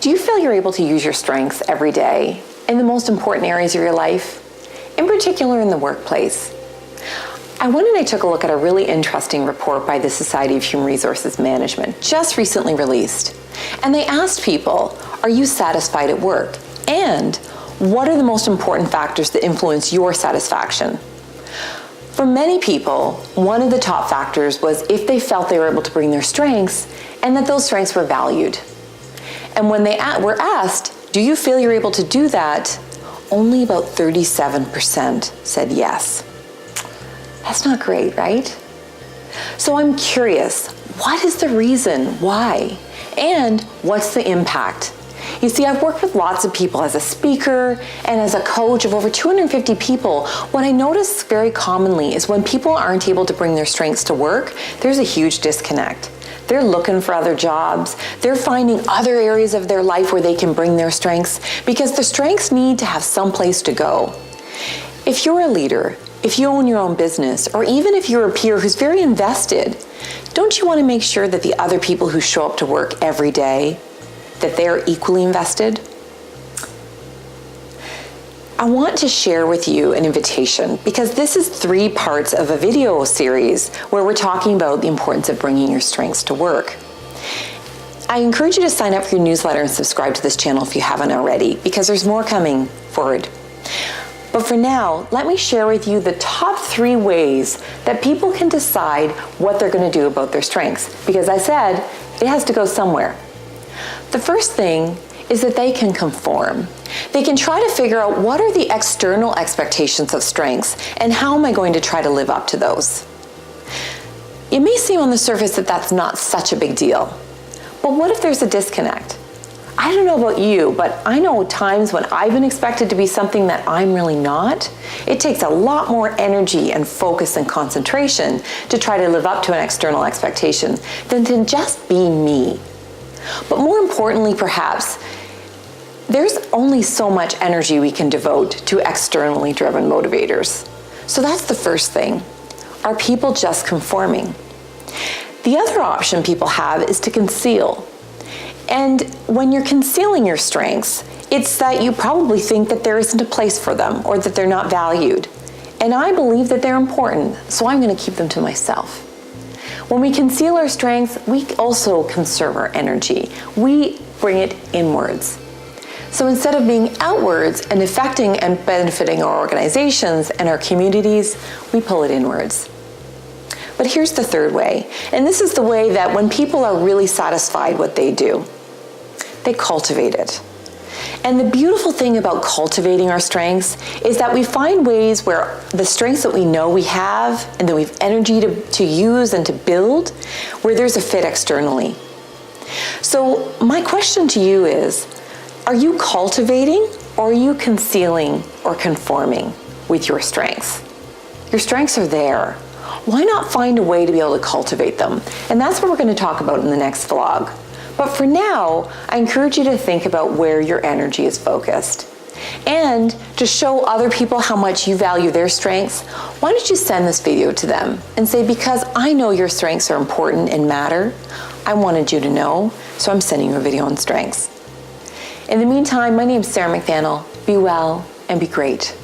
Do you feel you're able to use your strengths every day in the most important areas of your life, in particular in the workplace? I went and I took a look at a really interesting report by the Society of Human Resources Management, just recently released. And they asked people, are you satisfied at work? And what are the most important factors that influence your satisfaction? For many people, one of the top factors was if they felt they were able to bring their strengths and that those strengths were valued. And when they were asked, do you feel you're able to do that? Only about 37% said yes. That's not great, right? So I'm curious, what is the reason why? And what's the impact? You see, I've worked with lots of people as a speaker and as a coach of over 250 people. What I notice very commonly is when people aren't able to bring their strengths to work, there's a huge disconnect. They're looking for other jobs. They're finding other areas of their life where they can bring their strengths because the strengths need to have some place to go. If you're a leader, if you own your own business, or even if you're a peer who's very invested, don't you want to make sure that the other people who show up to work every day, that they're equally invested? I want to share with you an invitation because this is 3 parts of a video series where we're talking about the importance of bringing your strengths to work. I encourage you to sign up for your newsletter and subscribe to this channel if you haven't already, because there's more coming forward. But for now, let me share with you the top 3 ways that people can decide what they're going to do about their strengths. Because I said, it has to go somewhere. The first thing is that they can conform. They can try to figure out what are the external expectations of strengths and how am I going to try to live up to those. It may seem on the surface that that's not such a big deal. But what if there's a disconnect? I don't know about you, but I know times when I've been expected to be something that I'm really not. It takes a lot more energy and focus and concentration to try to live up to an external expectation than to just be me. But more importantly, perhaps, there's only so much energy we can devote to externally driven motivators. So that's the first thing. Are people just conforming? The other option people have is to conceal. And when you're concealing your strengths, it's that you probably think that there isn't a place for them or that they're not valued. And I believe that they're important, so I'm going to keep them to myself. When we conceal our strengths, we also conserve our energy. We bring it inwards. So instead of being outwards and affecting and benefiting our organizations and our communities, we pull it inwards. But here's the third way, and this is the way that when people are really satisfied what they do, they cultivate it. And the beautiful thing about cultivating our strengths is that we find ways where the strengths that we know we have and that we have energy to use and to build, where there's a fit externally. So my question to you is, are you cultivating or are you concealing or conforming with your strengths? Your strengths are there. Why not find a way to be able to cultivate them? And that's what we're going to talk about in the next vlog. But for now, I encourage you to think about where your energy is focused. And to show other people how much you value their strengths, why don't you send this video to them and say, because I know your strengths are important and matter, I wanted you to know, so I'm sending you a video on strengths. In the meantime, my name is Sarah McVanel. Be well and be great.